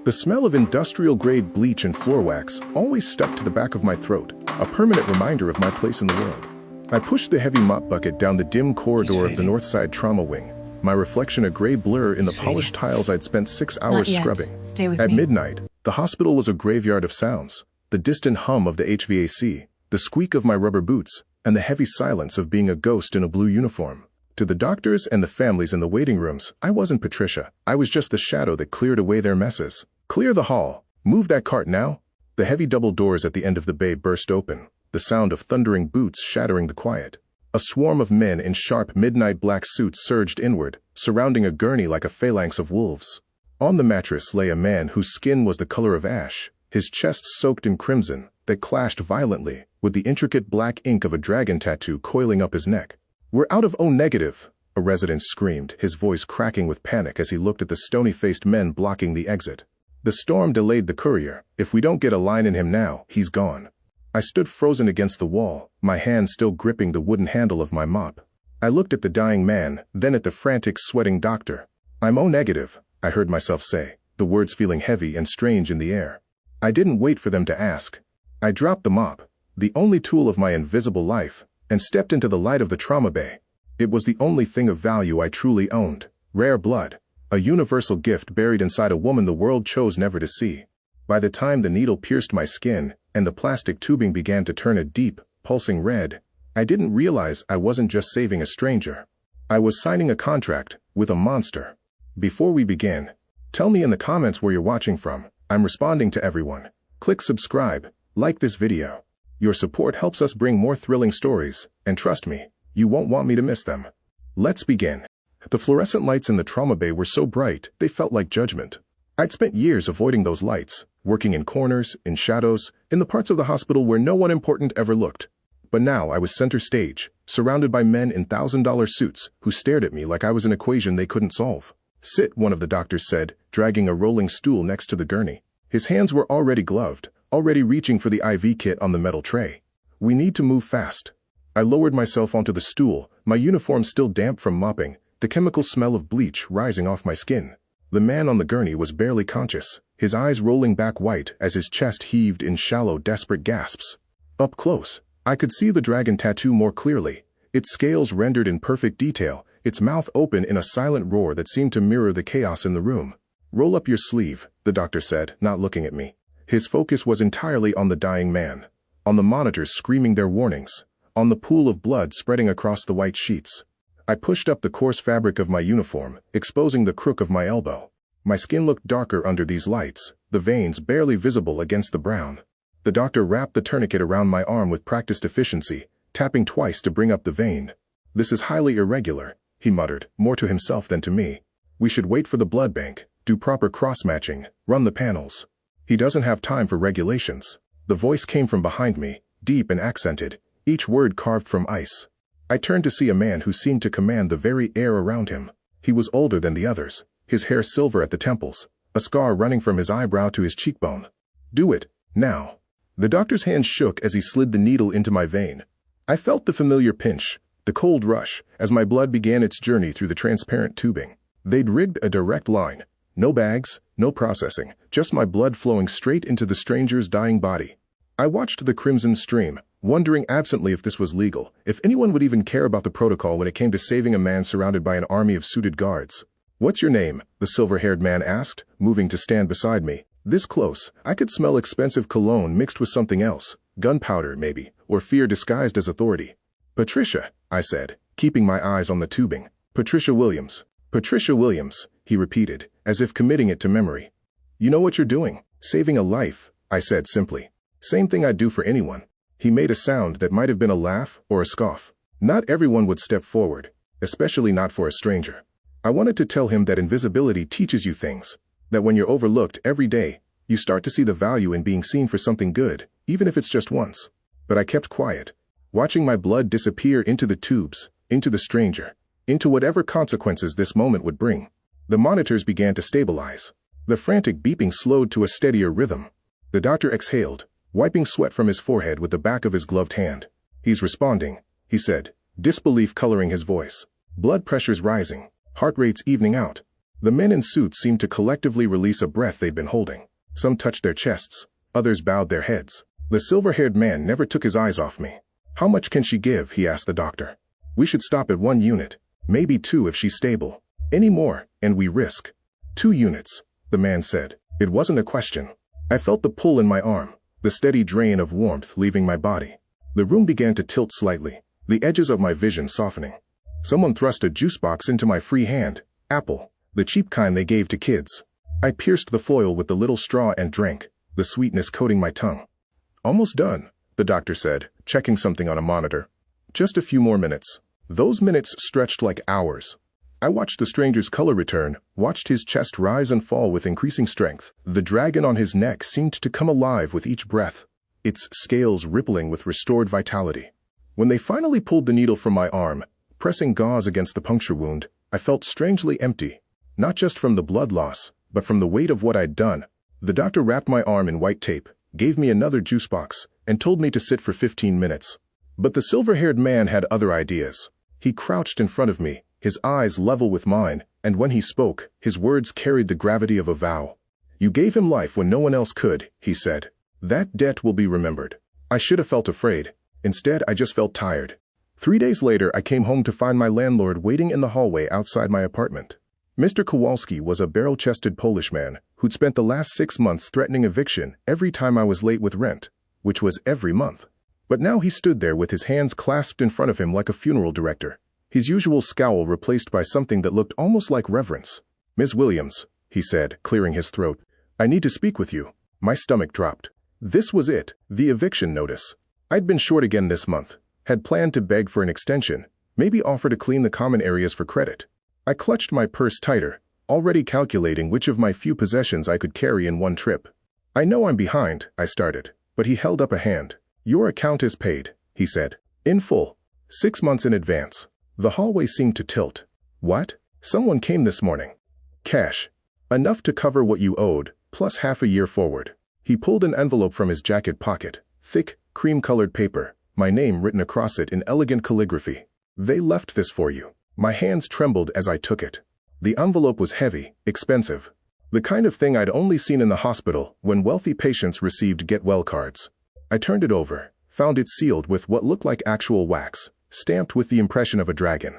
The smell of industrial-grade bleach and floor wax always stuck to the back of my throat, a permanent reminder of my place in the world. I pushed the heavy mop bucket down the dim corridor of the north side trauma wing, my reflection a gray blur in the polished tiles I'd spent 6 hours scrubbing. Stay with At me. midnight, the hospital was a graveyard of sounds, the distant hum of the HVAC, the squeak of my rubber boots, and the heavy silence of being a ghost in a blue uniform. To the doctors and the families in the waiting rooms, I wasn't Patricia. I was just the shadow that cleared away their messes. Clear the hall. Move that cart now. The heavy double doors at the end of the bay burst open, the sound of thundering boots shattering the quiet. A swarm of men in sharp midnight black suits surged inward, surrounding a gurney like a phalanx of wolves. On the mattress lay a man whose skin was the color of ash, his chest soaked in crimson, that clashed violently with the intricate black ink of a dragon tattoo coiling up his neck. "We're out of O-negative," a resident screamed, his voice cracking with panic as he looked at the stony-faced men blocking the exit. "The storm delayed the courier. If we don't get a line in him now, he's gone." I stood frozen against the wall, my hand still gripping the wooden handle of my mop. I looked at the dying man, then at the frantic, sweating doctor. "I'm O-negative," I heard myself say, the words feeling heavy and strange in the air. I didn't wait for them to ask. I dropped the mop, the only tool of my invisible life, and stepped into the light of the trauma bay. It was the only thing of value I truly owned. Rare blood. A universal gift buried inside a woman the world chose never to see. By the time the needle pierced my skin, and the plastic tubing began to turn a deep, pulsing red, I didn't realize I wasn't just saving a stranger. I was signing a contract with a monster. Before we begin, tell me in the comments where you're watching from. I'm responding to everyone. Click subscribe, like this video. Your support helps us bring more thrilling stories, and trust me, you won't want me to miss them. Let's begin. The fluorescent lights in the trauma bay were so bright, they felt like judgment. I'd spent years avoiding those lights, working in corners, in shadows, in the parts of the hospital where no one important ever looked. But now I was center stage, surrounded by men in $1,000 suits who stared at me like I was an equation they couldn't solve. "Sit," one of the doctors said, dragging a rolling stool next to the gurney. His hands were already gloved, already reaching for the IV kit on the metal tray. "We need to move fast." I lowered myself onto the stool, my uniform still damp from mopping, the chemical smell of bleach rising off my skin. The man on the gurney was barely conscious, his eyes rolling back white as his chest heaved in shallow, desperate gasps. Up close, I could see the dragon tattoo more clearly, its scales rendered in perfect detail, its mouth open in a silent roar that seemed to mirror the chaos in the room. "Roll up your sleeve," the doctor said, not looking at me. His focus was entirely on the dying man, on the monitors screaming their warnings, on the pool of blood spreading across the white sheets. I pushed up the coarse fabric of my uniform, exposing the crook of my elbow. My skin looked darker under these lights, the veins barely visible against the brown. The doctor wrapped the tourniquet around my arm with practiced efficiency, tapping twice to bring up the vein. "This is highly irregular," he muttered, more to himself than to me. "We should wait for the blood bank, do proper cross-matching, run the panels." "He doesn't have time for regulations." The voice came from behind me, deep and accented, each word carved from ice. I turned to see a man who seemed to command the very air around him. He was older than the others, his hair silver at the temples, a scar running from his eyebrow to his cheekbone. "Do it, now." The doctor's hand shook as he slid the needle into my vein. I felt the familiar pinch, the cold rush, as my blood began its journey through the transparent tubing. They'd rigged a direct line. No bags, no processing, just my blood flowing straight into the stranger's dying body. I watched the crimson stream, wondering absently if this was legal, if anyone would even care about the protocol when it came to saving a man surrounded by an army of suited guards. "What's your name?" the silver-haired man asked, moving to stand beside me. This close, I could smell expensive cologne mixed with something else, gunpowder maybe, or fear disguised as authority. "Patricia," I said, keeping my eyes on the tubing. "Patricia Williams." "Patricia Williams," he repeated, as if committing it to memory. "You know what you're doing. Saving a life," I said simply. "Same thing I'd do for anyone." He made a sound that might have been a laugh or a scoff. Not everyone would step forward, especially not for a stranger. I wanted to tell him that invisibility teaches you things, that when you're overlooked every day, you start to see the value in being seen for something good, even if it's just once. But I kept quiet, watching my blood disappear into the tubes, into the stranger, into whatever consequences this moment would bring. The monitors began to stabilize. The frantic beeping slowed to a steadier rhythm. The doctor exhaled, wiping sweat from his forehead with the back of his gloved hand. "He's responding," he said, disbelief coloring his voice. "Blood pressure's rising, heart rate's evening out." The men in suits seemed to collectively release a breath they'd been holding. Some touched their chests, others bowed their heads. The silver-haired man never took his eyes off me. "How much can she give?" he asked the doctor. "We should stop at 1 unit, maybe 2 if she's stable. Any more, and we risk." 2 units, the man said. It wasn't a question. I felt the pull in my arm, the steady drain of warmth leaving my body. The room began to tilt slightly, the edges of my vision softening. Someone thrust a juice box into my free hand. Apple, the cheap kind they gave to kids. I pierced the foil with the little straw and drank, the sweetness coating my tongue. "Almost done," the doctor said, checking something on a monitor. "Just a few more minutes." Those minutes stretched like hours. I watched the stranger's color return, watched his chest rise and fall with increasing strength. The dragon on his neck seemed to come alive with each breath, its scales rippling with restored vitality. When they finally pulled the needle from my arm, pressing gauze against the puncture wound, I felt strangely empty. Not just from the blood loss, but from the weight of what I'd done. The doctor wrapped my arm in white tape, gave me another juice box, and told me to sit for 15 minutes. But the silver-haired man had other ideas. He crouched in front of me, his eyes level with mine, and when he spoke, his words carried the gravity of a vow. "You gave him life when no one else could," he said. "That debt will be remembered." I should have felt afraid. Instead, I just felt tired. 3 days later, I came home to find my landlord waiting in the hallway outside my apartment. Mr. Kowalski was a barrel-chested Polish man who'd spent the last 6 months threatening eviction every time I was late with rent, which was every month. But now he stood there with his hands clasped in front of him like a funeral director, his usual scowl replaced by something that looked almost like reverence. "Ms. Williams," he said, clearing his throat, "I need to speak with you." My stomach dropped. This was it, the eviction notice. I'd been short again this month, had planned to beg for an extension, maybe offer to clean the common areas for credit. I clutched my purse tighter, already calculating which of my few possessions I could carry in one trip. "I know I'm behind," I started, but he held up a hand. "Your account is paid," he said. "In full. 6 months in advance." The hallway seemed to tilt. "What? Someone came this morning." "Cash. Enough to cover what you owed, plus half a year forward." He pulled an envelope from his jacket pocket, thick, cream-colored paper, my name written across it in elegant calligraphy. "They left this for you." My hands trembled as I took it. The envelope was heavy, expensive. The kind of thing I'd only seen in the hospital when wealthy patients received get-well cards. I turned it over, found it sealed with what looked like actual wax, stamped with the impression of a dragon.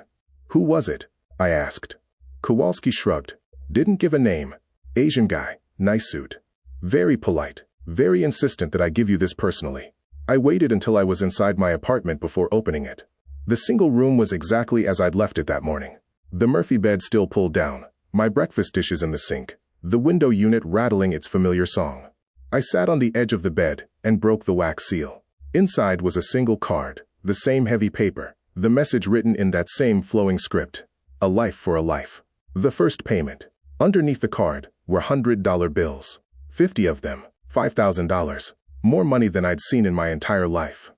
"Who was it?" I asked. Kowalski shrugged. "Didn't give a name. Asian guy, nice suit. Very polite, very insistent that I give you this personally." I waited until I was inside my apartment before opening it. The single room was exactly as I'd left it that morning. The Murphy bed still pulled down, my breakfast dishes in the sink, the window unit rattling its familiar song. I sat on the edge of the bed and broke the wax seal. Inside was a single card, the same heavy paper, the message written in that same flowing script. A life for a life. The first payment. Underneath the card were $100 bills. 50 of them, $5,000. More money than I'd seen in my entire life.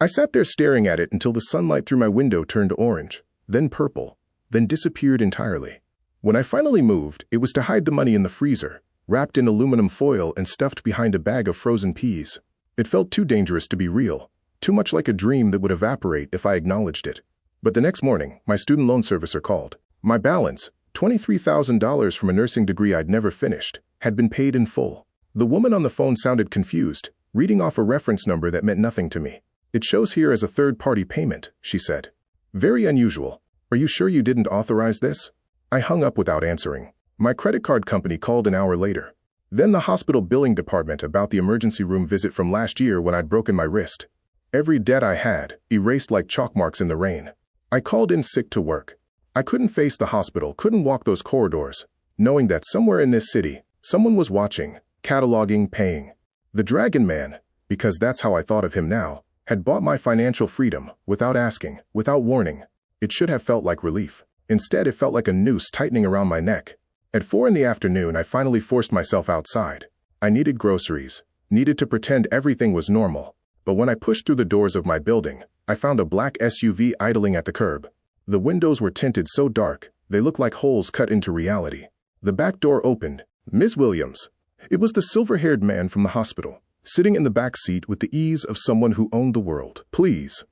I sat there staring at it until the sunlight through my window turned orange, then purple, then disappeared entirely. When I finally moved, it was to hide the money in the freezer, wrapped in aluminum foil and stuffed behind a bag of frozen peas. It felt too dangerous to be real, too much like a dream that would evaporate if I acknowledged it. But the next morning, my student loan servicer called. My balance, $23,000 from a nursing degree I'd never finished, had been paid in full. The woman on the phone sounded confused, reading off a reference number that meant nothing to me. "It shows here as a third-party payment," she said. "Very unusual. Are you sure you didn't authorize this?" I hung up without answering. My credit card company called an hour later. Then the hospital billing department about the emergency room visit from last year when I'd broken my wrist. Every debt I had, erased like chalk marks in the rain. I called in sick to work. I couldn't face the hospital, couldn't walk those corridors, knowing that somewhere in this city, someone was watching, cataloging, paying. The Dragon Man, because that's how I thought of him now, had bought my financial freedom, without asking, without warning. It should have felt like relief. Instead, it felt like a noose tightening around my neck. At 4 in the afternoon, I finally forced myself outside. I needed groceries, needed to pretend everything was normal. But when I pushed through the doors of my building, I found a black SUV idling at the curb. The windows were tinted so dark, they looked like holes cut into reality. The back door opened. "Ms. Williams." It was the silver-haired man from the hospital, sitting in the back seat with the ease of someone who owned the world. "Please.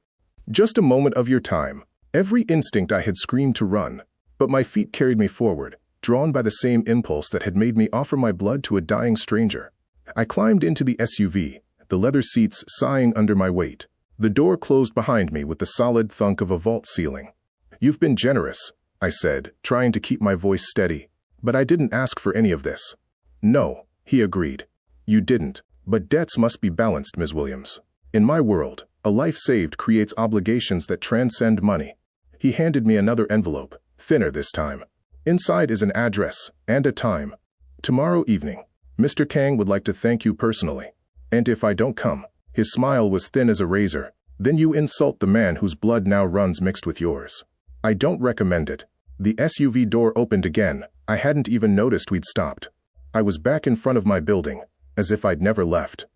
Just a moment of your time." Every instinct I had screamed to run, but my feet carried me forward, drawn by the same impulse that had made me offer my blood to a dying stranger. I climbed into the SUV, the leather seats sighing under my weight. The door closed behind me with the solid thunk of a vault ceiling. "You've been generous," I said, trying to keep my voice steady. "But I didn't ask for any of this." "No," he agreed. "You didn't. But debts must be balanced, Ms. Williams. In my world, a life saved creates obligations that transcend money." He handed me another envelope, thinner this time. Inside is an address and a time. "Tomorrow evening. Mr. Kang would like to thank you personally. And if I don't come," his smile was thin as a razor, "then you insult the man whose blood now runs mixed with yours. I don't recommend it." The SUV door opened again. I hadn't even noticed we'd stopped. I was back in front of my building, as if I'd never left.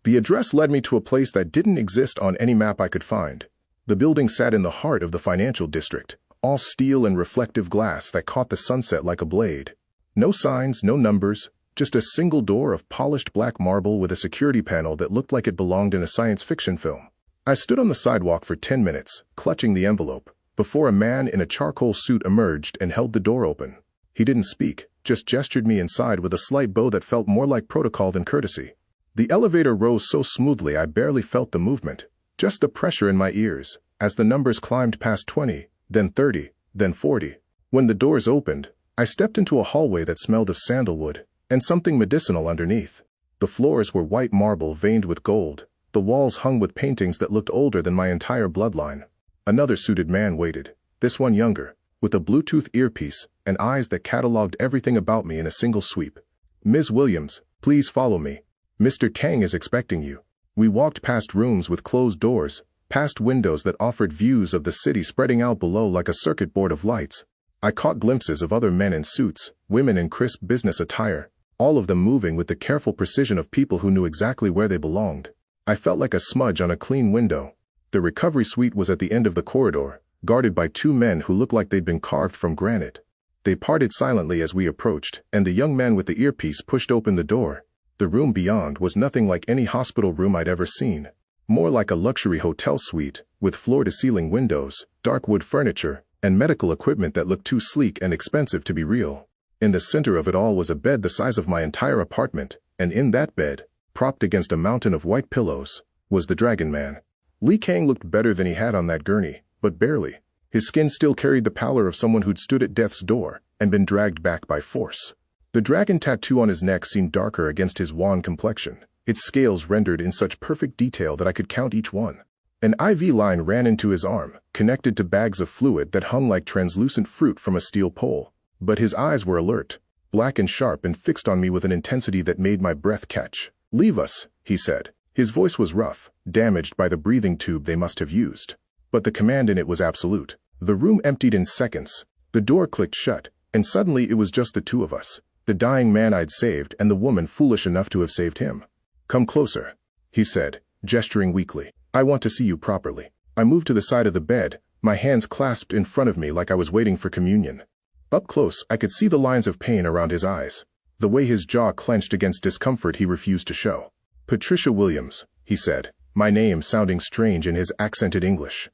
The address led me to a place that didn't exist on any map I could find. The building sat in the heart of the financial district, all steel and reflective glass that caught the sunset like a blade. No signs, no numbers, just a single door of polished black marble with a security panel that looked like it belonged in a science fiction film. I stood on the sidewalk for 10 minutes, clutching the envelope, before a man in a charcoal suit emerged and held the door open. He didn't speak, just gestured me inside with a slight bow that felt more like protocol than courtesy. The elevator rose so smoothly I barely felt the movement, just the pressure in my ears, as the numbers climbed past 20, then 30, then 40. When the doors opened, I stepped into a hallway that smelled of sandalwood, and something medicinal underneath. The floors were white marble veined with gold, the walls hung with paintings that looked older than my entire bloodline. Another suited man waited, this one younger, with a Bluetooth earpiece and eyes that cataloged everything about me in a single sweep. "Ms. Williams, please follow me. Mr. Kang is expecting you." We walked past rooms with closed doors, past windows that offered views of the city spreading out below like a circuit board of lights. I caught glimpses of other men in suits, women in crisp business attire, all of them moving with the careful precision of people who knew exactly where they belonged. I felt like a smudge on a clean window. The recovery suite was at the end of the corridor, guarded by two men who looked like they'd been carved from granite. They parted silently as we approached, and the young man with the earpiece pushed open the door. The room beyond was nothing like any hospital room I'd ever seen. More like a luxury hotel suite, with floor-to-ceiling windows, dark wood furniture, and medical equipment that looked too sleek and expensive to be real. In the center of it all was a bed the size of my entire apartment, and in that bed, propped against a mountain of white pillows, was the Dragon Man. Lee Kang looked better than he had on that gurney, but barely. His skin still carried the pallor of someone who'd stood at death's door and been dragged back by force. The dragon tattoo on his neck seemed darker against his wan complexion, its scales rendered in such perfect detail that I could count each one. An IV line ran into his arm, connected to bags of fluid that hung like translucent fruit from a steel pole. But his eyes were alert, black and sharp, and fixed on me with an intensity that made my breath catch. "Leave us," he said. His voice was rough, damaged by the breathing tube they must have used. But the command in it was absolute. The room emptied in seconds. The door clicked shut, and suddenly it was just the two of us, the dying man I'd saved and the woman foolish enough to have saved him. "Come closer," he said, gesturing weakly. "I want to see you properly." I moved to the side of the bed, my hands clasped in front of me like I was waiting for communion. Up close, I could see the lines of pain around his eyes, the way his jaw clenched against discomfort he refused to show. "Patricia Williams," he said, my name sounding strange in his accented English.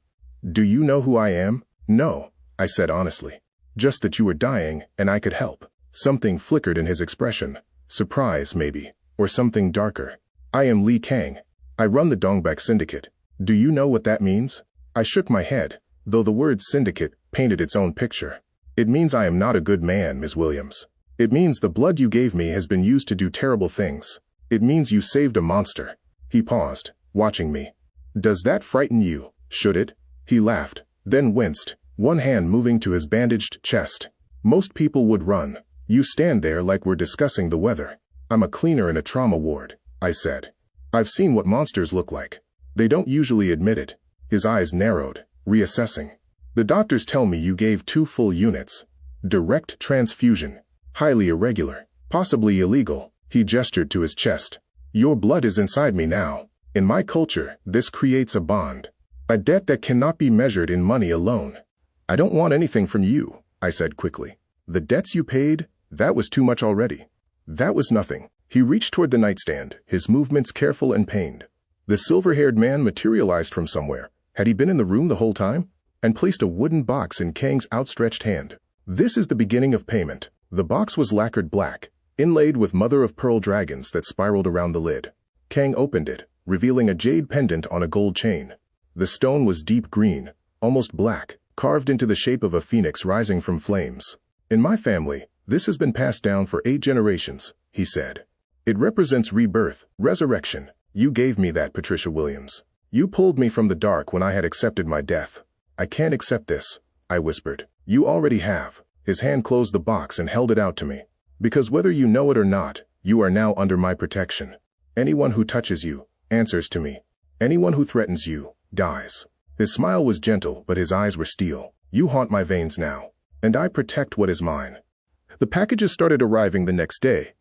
"Do you know who I am?" "No," I said honestly. "Just that you were dying, and I could help." Something flickered in his expression. Surprise, maybe, or something darker. "I am Lee Kang. I run the Dongbak Syndicate. Do you know what that means?" I shook my head, though the word syndicate painted its own picture. "It means I am not a good man, Ms. Williams. It means the blood you gave me has been used to do terrible things. It means you saved a monster." He paused, watching me. "Does that frighten you? Should it?" He laughed, then winced, one hand moving to his bandaged chest. "Most people would run. You stand there like we're discussing the weather." "I'm a cleaner in a trauma ward," I said. "I've seen what monsters look like. They don't usually admit it." His eyes narrowed, reassessing. "The doctors tell me you gave 2 full units. Direct transfusion. Highly irregular. Possibly illegal." He gestured to his chest. "Your blood is inside me now. In my culture, this creates a bond. A debt that cannot be measured in money alone." "I don't want anything from you," I said quickly. "The debts you paid, that was too much already." "That was nothing." He reached toward the nightstand, his movements careful and pained. The silver-haired man materialized from somewhere. Had he been in the room the whole time? And placed a wooden box in Kang's outstretched hand. "This is the beginning of payment. The box was lacquered black, inlaid with mother-of-pearl dragons that spiraled around the lid. Kang opened it, revealing a jade pendant on a gold chain. The stone was deep green, almost black, carved into the shape of a phoenix rising from flames. "In my family, this has been passed down for 8 generations," he said. "It represents rebirth, resurrection. You gave me that, Patricia Williams. You pulled me from the dark when I had accepted my death." "I can't accept this," I whispered. "You already have." His hand closed the box and held it out to me. "Because whether you know it or not, you are now under my protection. Anyone who touches you answers to me. Anyone who threatens you dies." His smile was gentle, but his eyes were steel. "You haunt my veins now, and I protect what is mine." The packages started arriving the next day.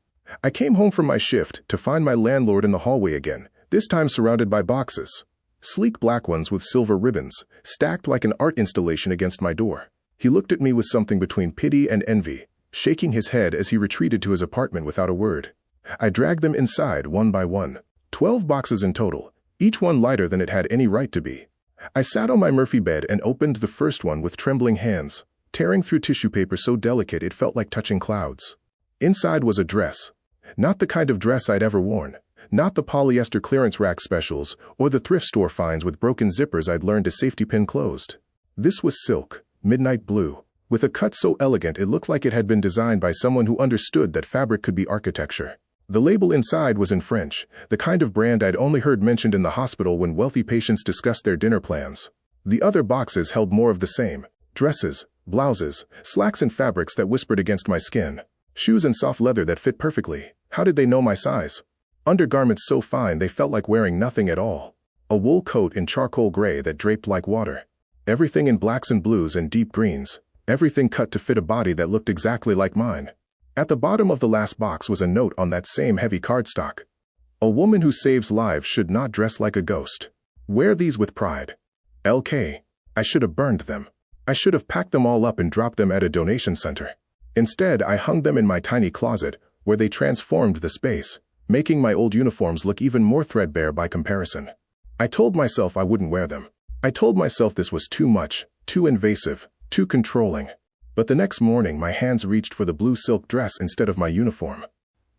I came home from my shift to find my landlord in the hallway again, this time surrounded by boxes. Sleek black ones with silver ribbons, stacked like an art installation against my door. He looked at me with something between pity and envy, shaking his head as he retreated to his apartment without a word. I dragged them inside one by one. 12 boxes in total, each one lighter than it had any right to be. I sat on my Murphy bed and opened the first one with trembling hands, tearing through tissue paper so delicate it felt like touching clouds. Inside was a dress. Not the kind of dress I'd ever worn. Not the polyester clearance rack specials or the thrift store finds with broken zippers I'd learned to safety pin closed. This was silk, midnight blue, with a cut so elegant it looked like it had been designed by someone who understood that fabric could be architecture. The label inside was in French, the kind of brand I'd only heard mentioned in the hospital when wealthy patients discussed their dinner plans. The other boxes held more of the same: dresses, blouses, slacks and fabrics that whispered against my skin. Shoes and soft leather that fit perfectly. How did they know my size? Undergarments so fine they felt like wearing nothing at all. A wool coat in charcoal gray that draped like water. Everything in blacks and blues and deep greens. Everything cut to fit a body that looked exactly like mine. At the bottom of the last box was a note on that same heavy cardstock. "A woman who saves lives should not dress like a ghost. Wear these with pride. LK. I should have burned them. I should have packed them all up and dropped them at a donation center. Instead, I hung them in my tiny closet, where they transformed the space, making my old uniforms look even more threadbare by comparison. I told myself I wouldn't wear them. I told myself this was too much, too invasive, too controlling. But the next morning my hands reached for the blue silk dress instead of my uniform.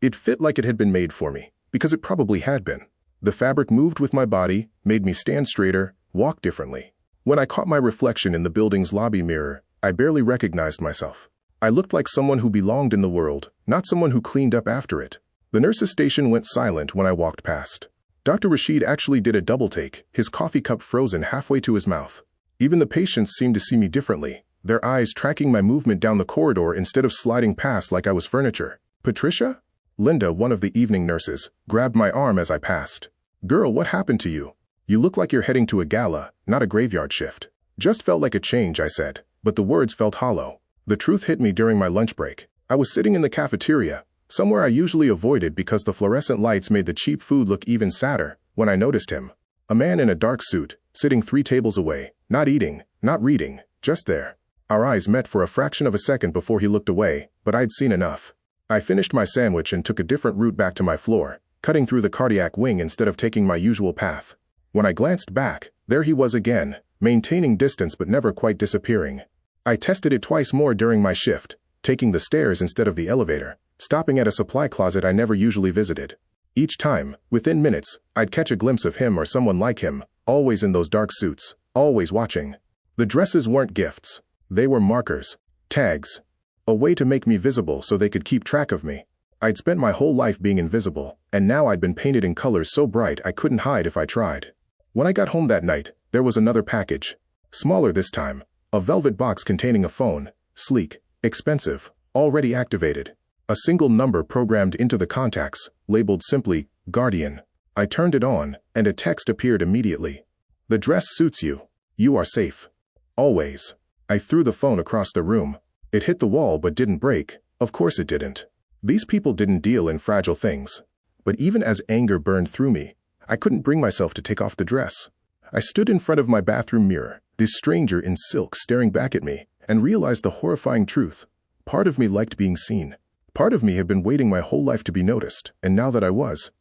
It fit like it had been made for me, because it probably had been. The fabric moved with my body, made me stand straighter, walk differently. When I caught my reflection in the building's lobby mirror, I barely recognized myself. I looked like someone who belonged in the world, not someone who cleaned up after it. The nurse's station went silent when I walked past. Dr. Rashid actually did a double take, his coffee cup frozen halfway to his mouth. Even the patients seemed to see me differently, their eyes tracking my movement down the corridor instead of sliding past like I was furniture. "Patricia?" Linda, one of the evening nurses, grabbed my arm as I passed. "Girl, what happened to you? You look like you're heading to a gala, not a graveyard shift." "Just felt like a change," I said, but the words felt hollow. The truth hit me during my lunch break. I was sitting in the cafeteria, somewhere I usually avoided because the fluorescent lights made the cheap food look even sadder, when I noticed him. A man in a dark suit, sitting 3 tables away, not eating, not reading, just there. Our eyes met for a fraction of a second before he looked away, but I'd seen enough. I finished my sandwich and took a different route back to my floor, cutting through the cardiac wing instead of taking my usual path. When I glanced back, there he was again, maintaining distance but never quite disappearing. I tested it twice more during my shift, taking the stairs instead of the elevator, stopping at a supply closet I never usually visited. Each time, within minutes, I'd catch a glimpse of him or someone like him, always in those dark suits, always watching. The dresses weren't gifts. They were markers, tags, a way to make me visible so they could keep track of me. I'd spent my whole life being invisible, and now I'd been painted in colors so bright I couldn't hide if I tried. When I got home that night, there was another package. Smaller this time, a velvet box containing a phone, sleek, expensive, already activated. A single number programmed into the contacts, labeled simply, Guardian. I turned it on, and a text appeared immediately. "The dress suits you. You are safe. Always." I threw the phone across the room. It hit the wall but didn't break. Of course it didn't. These people didn't deal in fragile things. But even as anger burned through me, I couldn't bring myself to take off the dress. I stood in front of my bathroom mirror, this stranger in silk staring back at me, and realized the horrifying truth. Part of me liked being seen. Part of me had been waiting my whole life to be noticed, and now that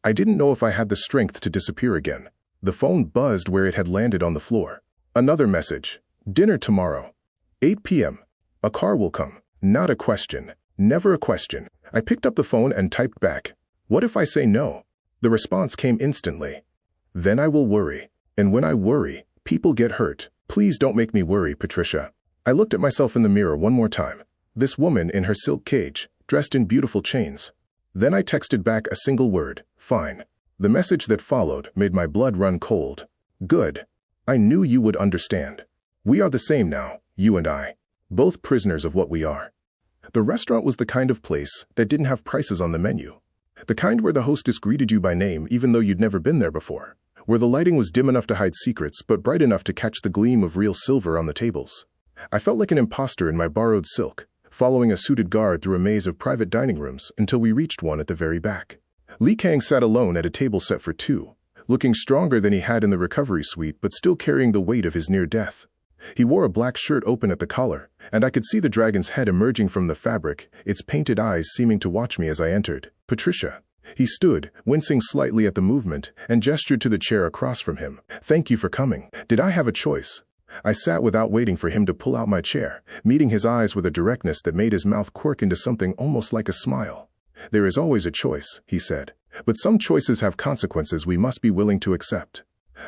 I didn't know if I had the strength to disappear again. The phone buzzed where it had landed on the floor. Another message. "Dinner tomorrow. 8 p.m. A car will come." Not a question. Never a question. I picked up the phone and typed back, "What if I say no?" The response came instantly. "Then I will worry. And when I worry, people get hurt. Please don't make me worry, Patricia." I looked at myself in the mirror one more time. This woman in her silk cage, dressed in beautiful chains. Then I texted back a single word, "Fine." The message that followed made my blood run cold. Good. I knew you would understand. We are the same now, you and I. Both prisoners of what we are. The restaurant was the kind of place that didn't have prices on the menu. The kind where the hostess greeted you by name even though you'd never been there before. Where the lighting was dim enough to hide secrets but bright enough to catch the gleam of real silver on the tables. I felt like an imposter in my borrowed silk, following a suited guard through a maze of private dining rooms until we reached one at the very back. Li Kang sat alone at a table set for two, looking stronger than he had in the recovery suite but still carrying the weight of his near death. He wore a black shirt open at the collar, and I could see the dragon's head emerging from the fabric, its painted eyes seeming to watch me as I entered. "Patricia." He stood, wincing slightly at the movement, and gestured to the chair across from him. "Thank you for coming. Did I have a choice?" I sat without waiting for him to pull out my chair, meeting his eyes with a directness that made his mouth quirk into something almost like a smile. "There is always a choice," he said. "But some choices have consequences we must be willing to accept."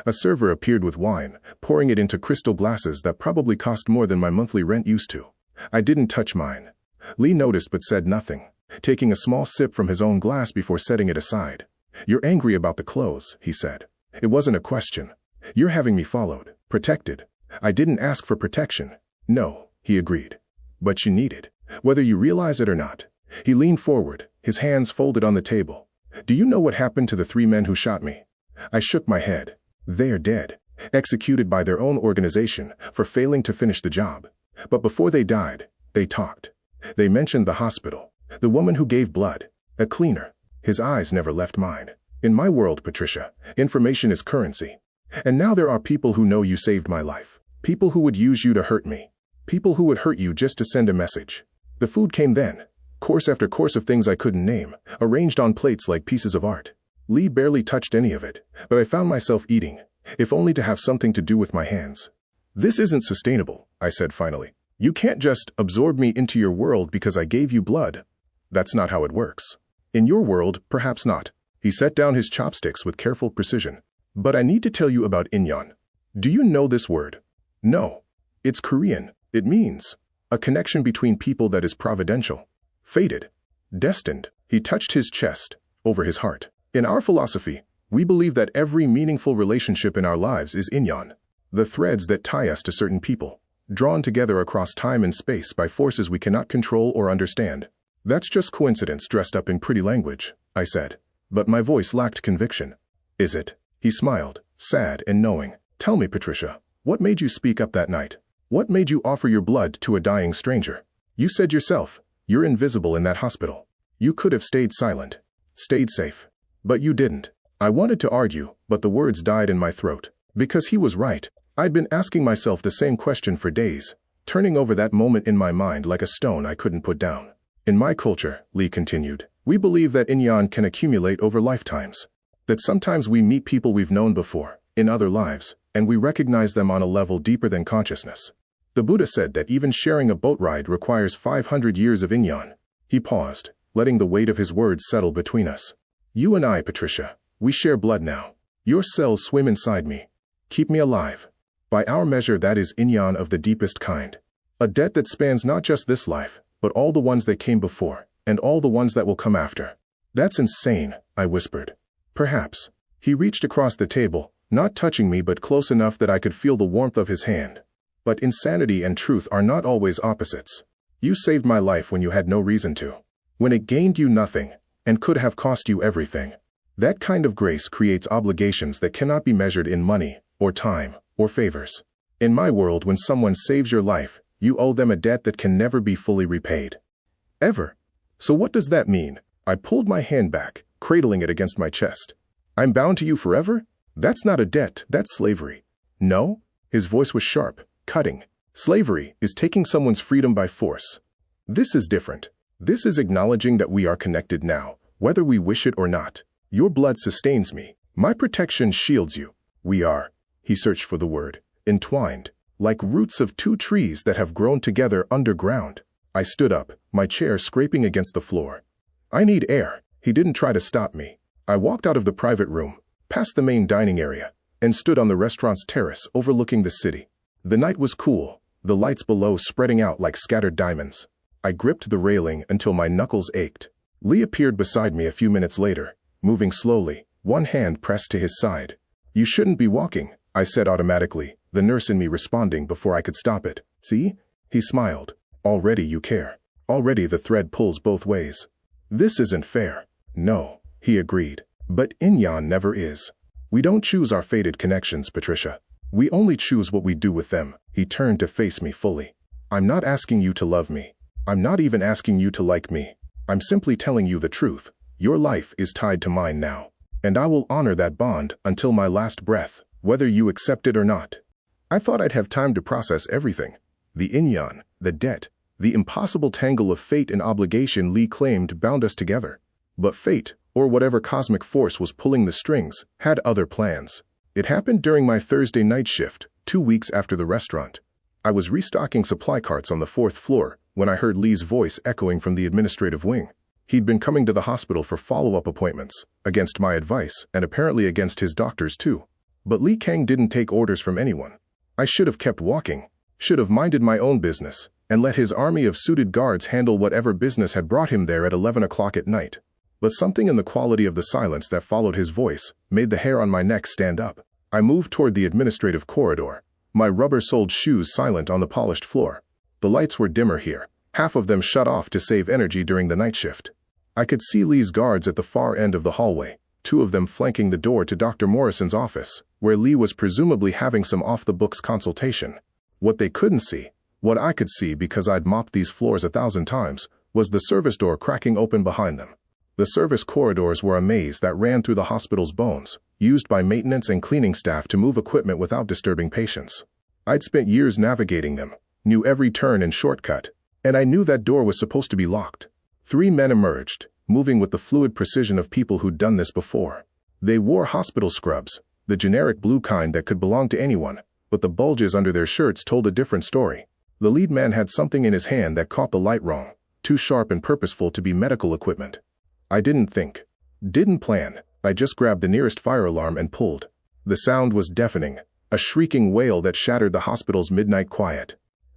A server appeared with wine, pouring it into crystal glasses that probably cost more than my monthly rent used to. I didn't touch mine. Lee noticed but said nothing, taking a small sip from his own glass before setting it aside. "You're angry about the clothes," he said. "It wasn't a question. You're having me followed, protected." "I didn't ask for protection." "No," he agreed. "But you need it, whether you realize it or not." He leaned forward, his hands folded on the table. "Do you know what happened to the 3 men who shot me?" I shook my head. "They are dead, executed by their own organization for failing to finish the job. But before they died, they talked. They mentioned the hospital, the woman who gave blood, a cleaner." His eyes never left mine. "In my world, Patricia, information is currency. And now there are people who know you saved my life. People who would use you to hurt me. People who would hurt you just to send a message." The food came then, course after course of things I couldn't name, arranged on plates like pieces of art. Lee barely touched any of it, but I found myself eating, if only to have something to do with my hands. "This isn't sustainable," I said finally. "You can't just absorb me into your world because I gave you blood. That's not how it works. In your world, perhaps not." He set down his chopsticks with careful precision. "But I need to tell you about Inyon. Do you know this word?" "No. It's Korean. It means a connection between people that is providential, fated, destined." He touched his chest, over his heart. "In our philosophy, we believe that every meaningful relationship in our lives is Inyon, the threads that tie us to certain people, drawn together across time and space by forces we cannot control or understand." "That's just coincidence dressed up in pretty language," I said, but my voice lacked conviction. "Is it?" He smiled, sad and knowing. "Tell me, Patricia, what made you speak up that night? What made you offer your blood to a dying stranger? You said yourself, you're invisible in that hospital. You could have stayed silent, stayed safe. But you didn't." I wanted to argue, but the words died in my throat. Because he was right. I'd been asking myself the same question for days, turning over that moment in my mind like a stone I couldn't put down. "In my culture," Lee continued, "we believe that Inyan can accumulate over lifetimes. That sometimes we meet people we've known before, in other lives, and we recognize them on a level deeper than consciousness. The Buddha said that even sharing a boat ride requires 500 years of Inyan." He paused, letting the weight of his words settle between us. "You and I, Patricia, we share blood now. Your cells swim inside me. Keep me alive. By our measure, that is Inyan of the deepest kind. A debt that spans not just this life, but all the ones that came before, and all the ones that will come after." "That's insane," I whispered. "Perhaps." He reached across the table, not touching me but close enough that I could feel the warmth of his hand. "But insanity and truth are not always opposites. You saved my life when you had no reason to. When it gained you nothing, and could have cost you everything. That kind of grace creates obligations that cannot be measured in money, or time, or favors. In my world, when someone saves your life, you owe them a debt that can never be fully repaid. Ever. So what does that mean?" I pulled my hand back, cradling it against my chest. "I'm bound to you forever? That's not a debt, that's slavery." "No?" His voice was sharp, cutting. "Slavery is taking someone's freedom by force. This is different. This is acknowledging that we are connected now, whether we wish it or not. Your blood sustains me. My protection shields you. We are," he searched for the word, "entwined, like roots of 2 trees that have grown together underground." I stood up, my chair scraping against the floor. "I need air." He didn't try to stop me. I walked out of the private room, past the main dining area, and stood on the restaurant's terrace overlooking the city. The night was cool, the lights below spreading out like scattered diamonds. I gripped the railing until my knuckles ached. Lee appeared beside me a few minutes later, moving slowly, one hand pressed to his side. "You shouldn't be walking," I said automatically, the nurse in me responding before I could stop it. "See?" He smiled. "Already you care. Already the thread pulls both ways." "This isn't fair." "No," he agreed. "But Inyan never is. We don't choose our fated connections, Patricia. We only choose what we do with them." He turned to face me fully. "I'm not asking you to love me. I'm not even asking you to like me. I'm simply telling you the truth. Your life is tied to mine now. And I will honor that bond until my last breath, whether you accept it or not." I thought I'd have time to process everything. The Inyan, the debt, the impossible tangle of fate and obligation Lee claimed bound us together. But fate, or whatever cosmic force was pulling the strings, had other plans. It happened during my Thursday night shift, 2 weeks after the restaurant. I was restocking supply carts on the 4th floor when I heard Lee's voice echoing from the administrative wing. He'd been coming to the hospital for follow-up appointments, against my advice and apparently against his doctors too. But Lee Kang didn't take orders from anyone. I should have kept walking, should have minded my own business, and let his army of suited guards handle whatever business had brought him there at 11 o'clock at night. But something in the quality of the silence that followed his voice made the hair on my neck stand up. I moved toward the administrative corridor, my rubber-soled shoes silent on the polished floor. The lights were dimmer here, half of them shut off to save energy during the night shift. I could see Lee's guards at the far end of the hallway, 2 of them flanking the door to Dr. Morrison's office, where Lee was presumably having some off-the-books consultation. What they couldn't see, what I could see because I'd mopped these floors 1,000 times, was the service door cracking open behind them. The service corridors were a maze that ran through the hospital's bones, used by maintenance and cleaning staff to move equipment without disturbing patients. I'd spent years navigating them, knew every turn and shortcut, and I knew that door was supposed to be locked. 3 men emerged, moving with the fluid precision of people who'd done this before. They wore hospital scrubs, the generic blue kind that could belong to anyone, but the bulges under their shirts told a different story. The lead man had something in his hand that caught the light wrong, too sharp and purposeful to be medical equipment. I didn't think, didn't plan. I just grabbed the nearest fire alarm and pulled. The sound was deafening, a shrieking wail that shattered the hospital's midnight quiet.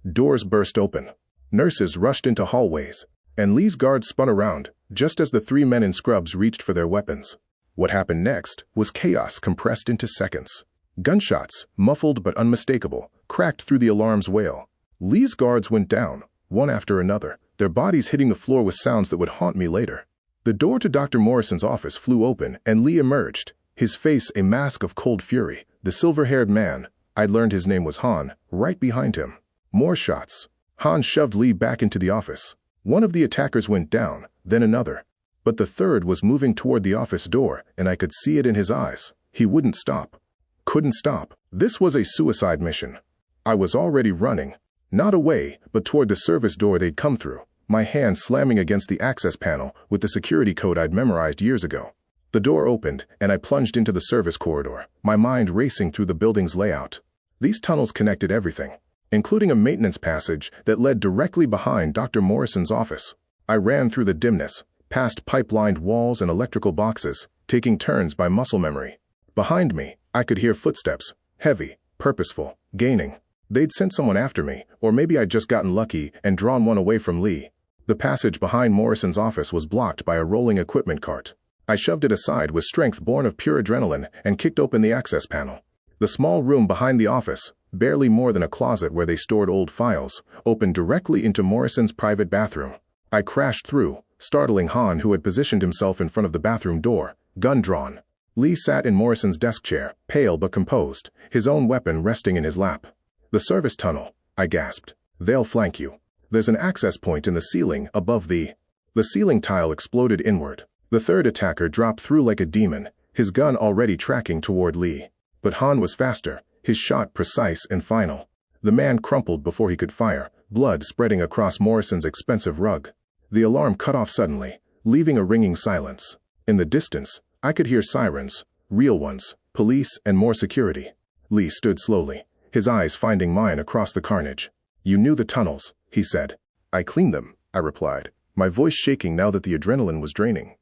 Doors burst open. Nurses rushed into hallways, and Lee's guards spun around, just as the 3 men in scrubs reached for their weapons. What happened next was chaos compressed into seconds. Gunshots, muffled but unmistakable, cracked through the alarm's wail. Lee's guards went down, one after another, their bodies hitting the floor with sounds that would haunt me later. The door to Dr. Morrison's office flew open, and Lee emerged, his face a mask of cold fury. The silver-haired man, I'd learned his name was Han, right behind him. More shots. Han shoved Lee back into the office. One of the attackers went down, then another. But the third was moving toward the office door, and I could see it in his eyes. He wouldn't stop. Couldn't stop. This was a suicide mission. I was already running, not away, but toward the service door they'd come through, my hand slamming against the access panel with the security code I'd memorized years ago. The door opened, and I plunged into the service corridor, my mind racing through the building's layout. These tunnels connected everything, including a maintenance passage that led directly behind Dr. Morrison's office. I ran through the dimness, past pipe-lined walls and electrical boxes, taking turns by muscle memory. Behind me, I could hear footsteps, heavy, purposeful, gaining. They'd sent someone after me, or maybe I'd just gotten lucky and drawn one away from Lee. The passage behind Morrison's office was blocked by a rolling equipment cart. I shoved it aside with strength born of pure adrenaline and kicked open the access panel. The small room behind the office, barely more than a closet where they stored old files, opened directly into Morrison's private bathroom. I crashed through, startling Han, who had positioned himself in front of the bathroom door, gun drawn. Lee sat in Morrison's desk chair, pale but composed, his own weapon resting in his lap. "The service tunnel," I gasped. "They'll flank you. There's an access point in the ceiling above the..." The ceiling tile exploded inward. The third attacker dropped through like a demon, his gun already tracking toward Lee. But Han was faster, his shot precise and final. The man crumpled before he could fire, blood spreading across Morrison's expensive rug. The alarm cut off suddenly, leaving a ringing silence. In the distance, I could hear sirens, real ones, police and more security. Lee stood slowly, his eyes finding mine across the carnage. "You knew the tunnels," he said. I clean them, I replied, my voice shaking now that the adrenaline was draining.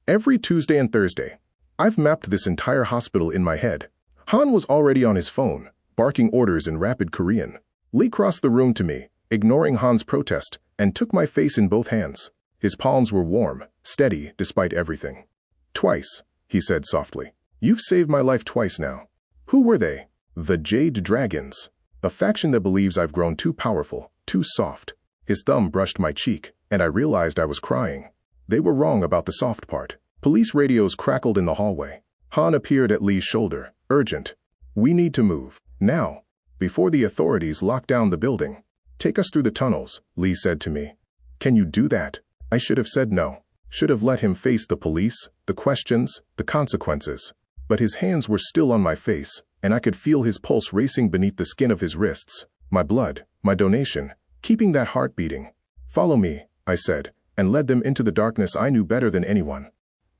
Every Tuesday and Thursday. I've mapped this entire hospital in my head. Han was already on his phone, barking orders in rapid Korean. Lee crossed the room to me, ignoring Han's protest, and took my face in both hands. His palms were warm, steady, despite everything. Twice, he said softly. You've saved my life twice now. Who were they? The Jade Dragons. A faction that believes I've grown too powerful, too soft. His thumb brushed my cheek, and I realized I was crying. They were wrong about the soft part. Police radios crackled in the hallway. Han appeared at Lee's shoulder, urgent. We need to move, now, before the authorities lock down the building. Take us through the tunnels, Lee said to me. Can you do that? I should have said no. Should have let him face the police, the questions, the consequences. But his hands were still on my face, and I could feel his pulse racing beneath the skin of his wrists. My blood, my donation, keeping that heart beating. Follow me, I said, and led them into the darkness I knew better than anyone.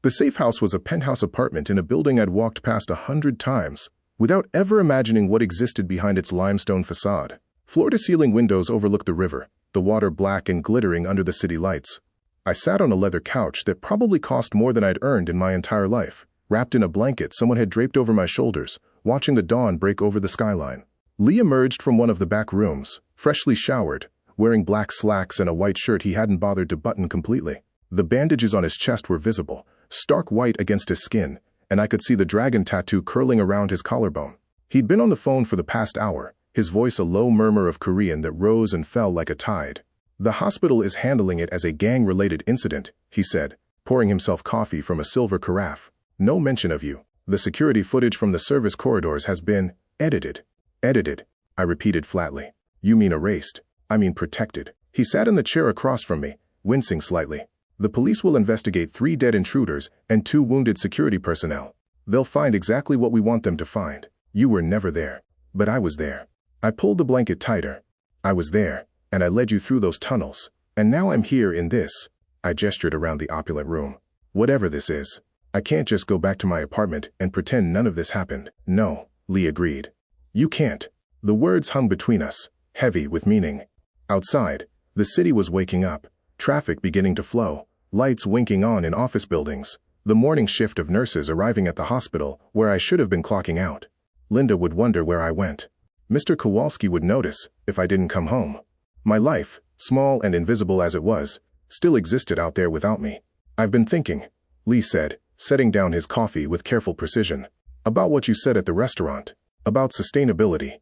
The safe house was a penthouse apartment in a building I'd walked past 100 times, without ever imagining what existed behind its limestone facade. Floor-to-ceiling windows overlooked the river, the water black and glittering under the city lights. I sat on a leather couch that probably cost more than I'd earned in my entire life, wrapped in a blanket someone had draped over my shoulders, watching the dawn break over the skyline. Lee emerged from one of the back rooms, freshly showered, wearing black slacks and a white shirt he hadn't bothered to button completely. The bandages on his chest were visible, stark white against his skin, and I could see the dragon tattoo curling around his collarbone. He'd been on the phone for the past hour, his voice a low murmur of Korean that rose and fell like a tide. The hospital is handling it as a gang-related incident, he said, pouring himself coffee from a silver carafe. No mention of you. The security footage from the service corridors has been edited. Edited, I repeated flatly. You mean erased. I mean protected. He sat in the chair across from me, wincing slightly. The police will investigate 3 dead intruders and 2 wounded security personnel. They'll find exactly what we want them to find. You were never there. But I was there. I pulled the blanket tighter. I was there, and I led you through those tunnels. And now I'm here in this. I gestured around the opulent room. Whatever this is. I can't just go back to my apartment and pretend none of this happened. No, Lee agreed. You can't. The words hung between us, heavy with meaning. Outside, the city was waking up, traffic beginning to flow. Lights winking on in office buildings, the morning shift of nurses arriving at the hospital where I should have been clocking out. Linda would wonder where I went. Mr. Kowalski would notice if I didn't come home. My life, small and invisible as it was, still existed out there without me. I've been thinking, Lee said, setting down his coffee with careful precision, about what you said at the restaurant, about sustainability.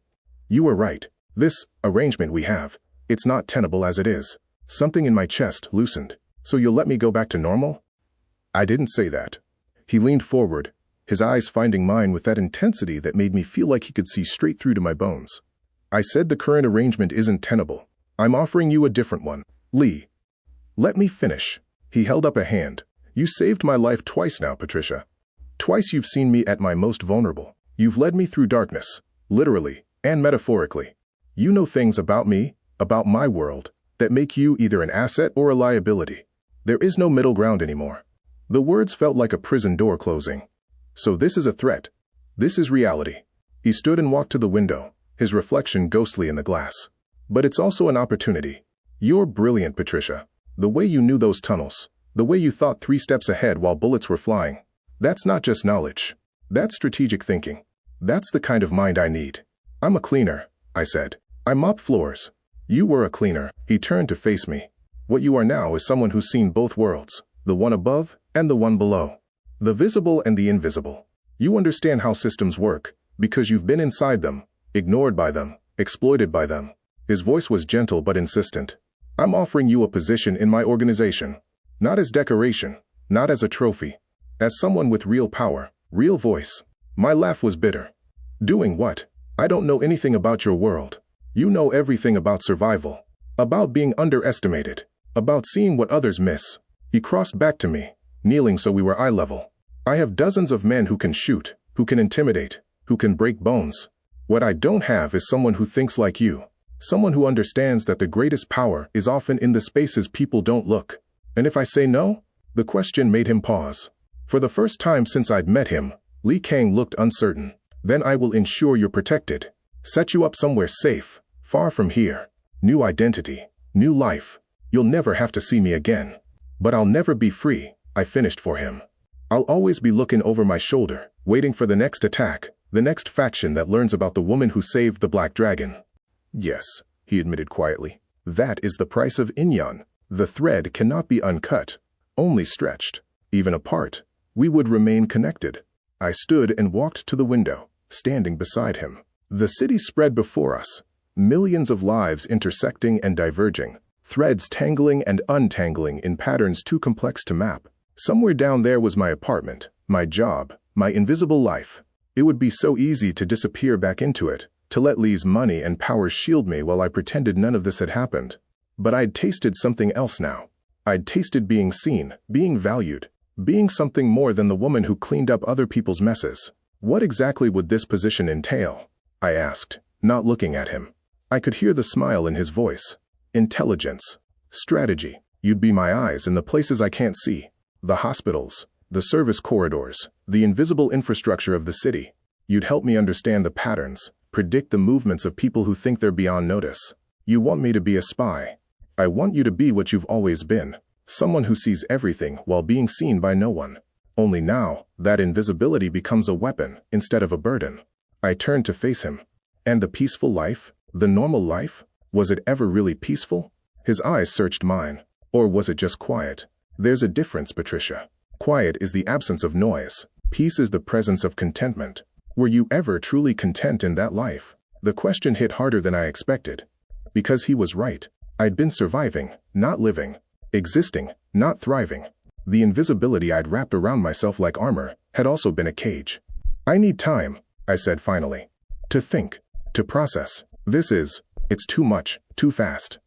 You were right. This arrangement we have, it's not tenable as it is. Something in my chest loosened. So you'll let me go back to normal? I didn't say that. He leaned forward, his eyes finding mine with that intensity that made me feel like he could see straight through to my bones. I said the current arrangement isn't tenable. I'm offering you a different one. Lee, let me finish. He held up a hand. You saved my life twice now, Patricia. Twice you've seen me at my most vulnerable. You've led me through darkness, literally and metaphorically. You know things about me, about my world, that make you either an asset or a liability. There is no middle ground anymore. The words felt like a prison door closing. So this is a threat. This is reality. He stood and walked to the window, his reflection ghostly in the glass. But it's also an opportunity. You're brilliant, Patricia. The way you knew those tunnels, the way you thought 3 steps ahead while bullets were flying. That's not just knowledge. That's strategic thinking. That's the kind of mind I need. I'm a cleaner, I said. I mop floors. You were a cleaner. He turned to face me. What you are now is someone who's seen both worlds, the one above and the one below, the visible and the invisible. You understand how systems work, because you've been inside them, ignored by them, exploited by them. His voice was gentle but insistent. I'm offering you a position in my organization, not as decoration, not as a trophy, as someone with real power, real voice. My laugh was bitter. Doing what? I don't know anything about your world. You know everything about survival, about being underestimated, about seeing what others miss. He crossed back to me, kneeling so we were eye level. I have dozens of men who can shoot, who can intimidate, who can break bones. What I don't have is someone who thinks like you, someone who understands that the greatest power is often in the spaces people don't look. And if I say no? The question made him pause. For the first time since I'd met him, Lee Kang looked uncertain. Then I will ensure you're protected. Set you up somewhere safe, far from here. New identity, new life. You'll never have to see me again. But I'll never be free, I finished for him. I'll always be looking over my shoulder, waiting for the next attack, the next faction that learns about the woman who saved the Black Dragon. Yes, he admitted quietly. That is the price of Inyan. The thread cannot be uncut, only stretched. Even apart, we would remain connected. I stood and walked to the window, standing beside him. The city spread before us, millions of lives intersecting and diverging, threads tangling and untangling in patterns too complex to map. Somewhere down there was my apartment, my job, my invisible life. It would be so easy to disappear back into it, to let Lee's money and powers shield me while I pretended none of this had happened. But I'd tasted something else now. I'd tasted being seen, being valued, being something more than the woman who cleaned up other people's messes. What exactly would this position entail? I asked, not looking at him. I could hear the smile in his voice. Intelligence. Strategy. You'd be my eyes in the places I can't see. The hospitals, the service corridors, the invisible infrastructure of the city. You'd help me understand the patterns, predict the movements of people who think they're beyond notice. You want me to be a spy. I want you to be what you've always been, someone who sees everything while being seen by no one. Only now, that invisibility becomes a weapon instead of a burden. I turned to face him. And the peaceful life? The normal life? Was it ever really peaceful? His eyes searched mine. Or was it just quiet? There's a difference, Patricia. Quiet is the absence of noise. Peace is the presence of contentment. Were you ever truly content in that life? The question hit harder than I expected. Because he was right. I'd been surviving, not living. Existing, not thriving. The invisibility I'd wrapped around myself like armor had also been a cage. I need time, I said finally. To think, to process. It's too much, too fast.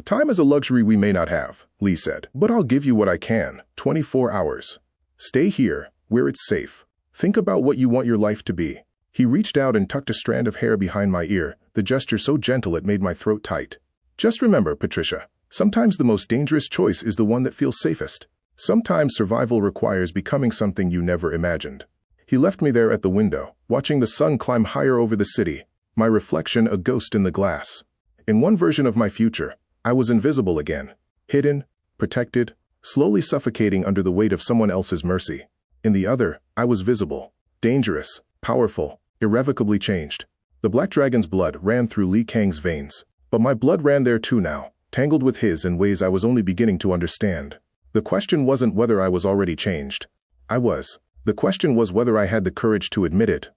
Time is a luxury we may not have, Lee said, but I'll give you what I can, 24 hours. Stay here, where it's safe. Think about what you want your life to be. He reached out and tucked a strand of hair behind my ear, the gesture so gentle it made my throat tight. Just remember, Patricia, sometimes the most dangerous choice is the one that feels safest. Sometimes survival requires becoming something you never imagined. He left me there at the window, watching the sun climb higher over the city, my reflection a ghost in the glass. In one version of my future, I was invisible again, hidden, protected, slowly suffocating under the weight of someone else's mercy. In the other, I was visible, dangerous, powerful, irrevocably changed. The Black Dragon's blood ran through Li Kang's veins, but my blood ran there too now, tangled with his in ways I was only beginning to understand. The question wasn't whether I was already changed. I was. The question was whether I had the courage to admit it.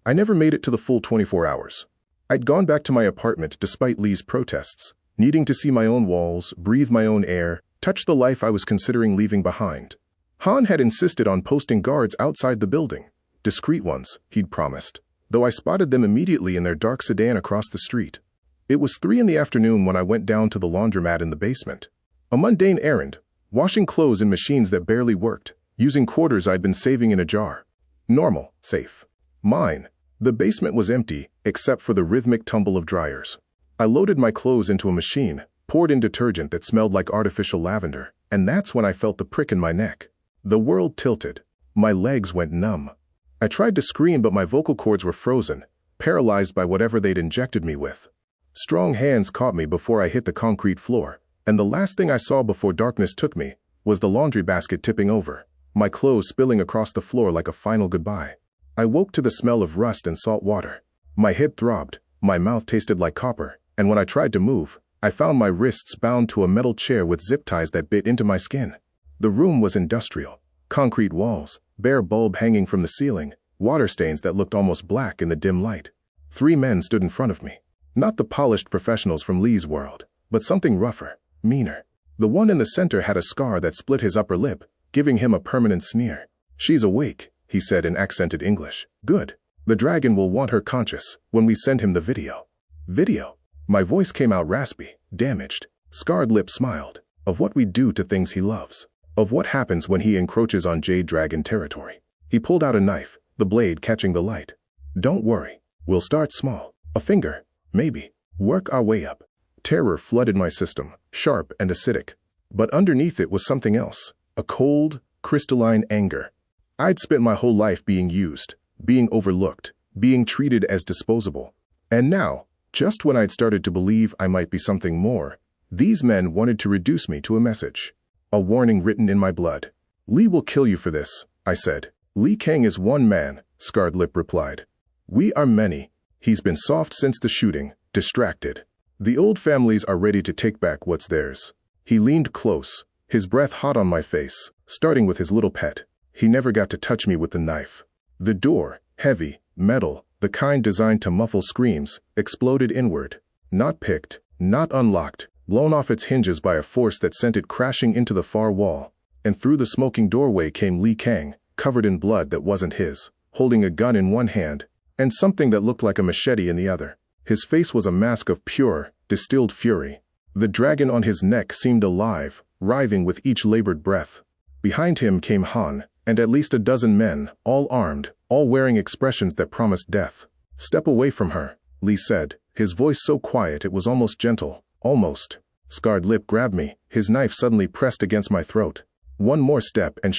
I never made it to the full 24 hours. I'd gone back to my apartment despite Lee's protests, needing to see my own walls, breathe my own air, touch the life I was considering leaving behind. Han had insisted on posting guards outside the building. Discreet ones, he'd promised, though I spotted them immediately in their dark sedan across the street. It was 3 in the afternoon when I went down to the laundromat in the basement. A mundane errand, washing clothes in machines that barely worked, using quarters I'd been saving in a jar. Normal, safe. Mine. The basement was empty, except for the rhythmic tumble of dryers. I loaded my clothes into a machine, poured in detergent that smelled like artificial lavender, and that's when I felt the prick in my neck. The world tilted. My legs went numb. I tried to scream, but my vocal cords were frozen, paralyzed by whatever they'd injected me with. Strong hands caught me before I hit the concrete floor, and the last thing I saw before darkness took me was the laundry basket tipping over, my clothes spilling across the floor like a final goodbye. I woke to the smell of rust and salt water. My head throbbed, my mouth tasted like copper, and when I tried to move, I found my wrists bound to a metal chair with zip ties that bit into my skin. The room was industrial. Concrete walls, bare bulb hanging from the ceiling, water stains that looked almost black in the dim light. 3 men stood in front of me. Not the polished professionals from Lee's world, but something rougher, meaner. The one in the center had a scar that split his upper lip, giving him a permanent sneer. "She's awake," he said in accented English. "Good. The dragon will want her conscious when we send him the video." Video? My voice came out raspy, damaged. Scarred lips smiled. Of what we do to things he loves. Of what happens when he encroaches on Jade Dragon territory. He pulled out a knife, the blade catching the light. "Don't worry. We'll start small. A finger. Maybe. Work our way up." Terror flooded my system, sharp and acidic. But underneath it was something else. A cold, crystalline anger. I'd spent my whole life being used, being overlooked, being treated as disposable. And now, just when I'd started to believe I might be something more, These men wanted to reduce me to a message. A warning written in my blood. Lee will kill you for this, I said. Lee Kang is one man, Scarred Lip replied. We are many. He's been soft since the shooting, distracted. The old families are ready to take back what's theirs. He leaned close, his breath hot on my face, starting with his little pet. He never got to touch me with the knife. The door, heavy, metal, the kind designed to muffle screams, exploded inward. Not picked, not unlocked, blown off its hinges by a force that sent it crashing into the far wall. And through the smoking doorway came Lee Kang, covered in blood that wasn't his, holding a gun in one hand, and something that looked like a machete in the other. His face was a mask of pure, distilled fury. The dragon on his neck seemed alive, writhing with each labored breath. Behind him came Han, and at least a dozen men, all armed, all wearing expressions that promised death. Step away from her, Lee said, his voice so quiet it was almost gentle. Almost. Scarred Lip grabbed me, his knife suddenly pressed against my throat. One more step and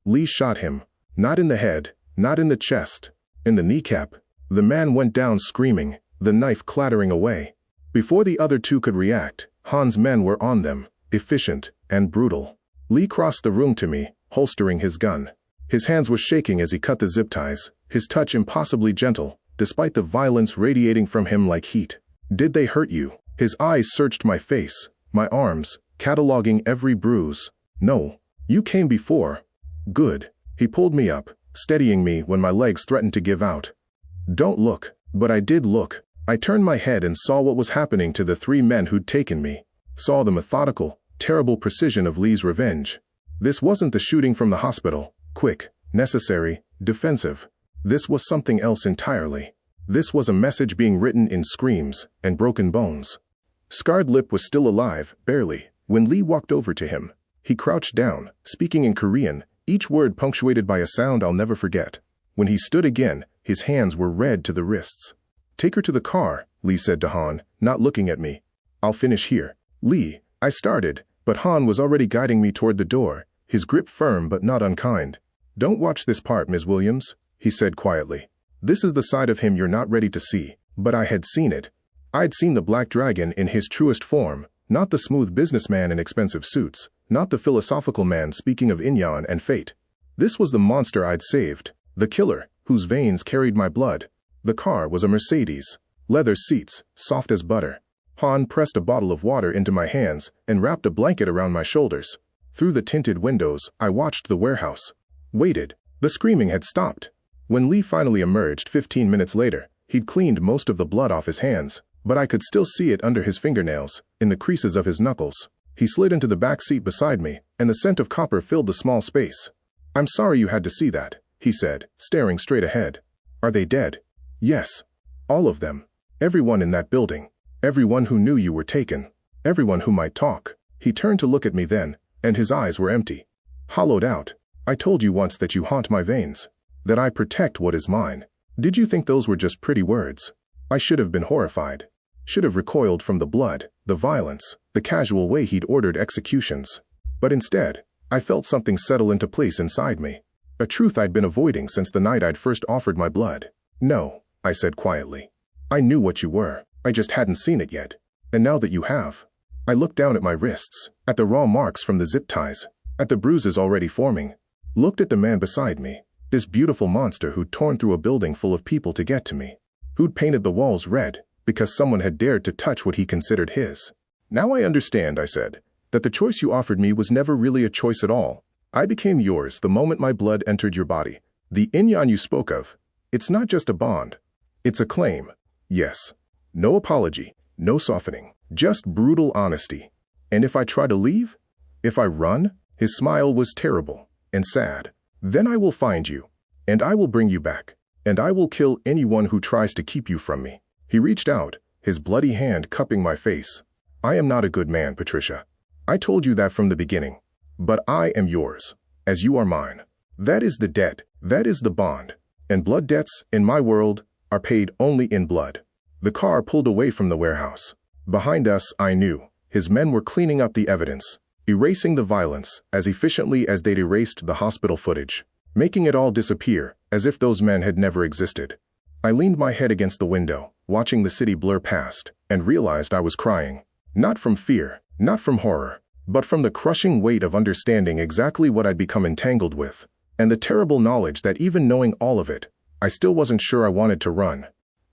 Lee shot him. Not in the head, not in the chest, in the kneecap. The man went down screaming, the knife clattering away. Before the other two could react, Han's men were on them, efficient and brutal. Lee crossed the room to me, holstering his gun. His hands were shaking as he cut the zip ties, his touch impossibly gentle, despite the violence radiating from him like heat. Did they hurt you? His eyes searched my face, my arms, cataloging every bruise. No. You came before. Good. He pulled me up, steadying me when my legs threatened to give out. Don't look. But I did look. I turned my head and saw what was happening to the three men who'd taken me. Saw the methodical, terrible precision of Lee's revenge. This wasn't the shooting from the hospital, quick, necessary, defensive. This was something else entirely. This was a message being written in screams and broken bones. Scarred Lip was still alive, barely, when Lee walked over to him. He crouched down, speaking in Korean, each word punctuated by a sound I'll never forget. When he stood again, his hands were red to the wrists. Take her to the car, Lee said to Han, not looking at me. I'll finish here. Lee, I started, but Han was already guiding me toward the door, his grip firm but not unkind. Don't watch this part, Ms. Williams, he said quietly. This is the side of him you're not ready to see, but I had seen it. I'd seen the Black Dragon in his truest form, not the smooth businessman in expensive suits, not the philosophical man speaking of Inyan and fate. This was the monster I'd saved, the killer, whose veins carried my blood. The car was a Mercedes. Leather seats, soft as butter. Han pressed a bottle of water into my hands and wrapped a blanket around my shoulders. Through the tinted windows, I watched the warehouse. Waited. The screaming had stopped. When Lee finally emerged 15 minutes later, he'd cleaned most of the blood off his hands, but I could still see it under his fingernails, in the creases of his knuckles. He slid into the back seat beside me, and the scent of copper filled the small space. I'm sorry you had to see that, he said, staring straight ahead. Are they dead? Yes. All of them. Everyone in that building. Everyone who knew you were taken. Everyone who might talk. He turned to look at me then, and his eyes were empty. Hollowed out. I told you once that you haunt my veins. That I protect what is mine. Did you think those were just pretty words? I should have been horrified. Should have recoiled from the blood, the violence, the casual way he'd ordered executions. But instead, I felt something settle into place inside me. A truth I'd been avoiding since the night I'd first offered my blood. No, I said quietly. I knew what you were. I just hadn't seen it yet. And now that you have. I looked down at my wrists, at the raw marks from the zip ties, at the bruises already forming. Looked at the man beside me, this beautiful monster who'd torn through a building full of people to get to me. Who'd painted the walls red, because someone had dared to touch what he considered his. Now I understand, I said, that the choice you offered me was never really a choice at all. I became yours the moment my blood entered your body. The Inyan you spoke of, it's not just a bond. It's a claim. Yes. No apology, no softening, just brutal honesty. And if I try to leave? If I run? His smile was terrible and sad. Then I will find you, and I will bring you back, and I will kill anyone who tries to keep you from me. He reached out, his bloody hand cupping my face. I am not a good man, Patricia. I told you that from the beginning. But I am yours, as you are mine. That is the debt, that is the bond. And blood debts, in my world, are paid only in blood. The car pulled away from the warehouse. Behind us, I knew, his men were cleaning up the evidence, erasing the violence as efficiently as they'd erased the hospital footage, making it all disappear as if those men had never existed. I leaned my head against the window, watching the city blur past, and realized I was crying. Not from fear, Not from horror, but from the crushing weight of understanding exactly what I'd become entangled with, and the terrible knowledge that even knowing all of it, I still wasn't sure I wanted to run.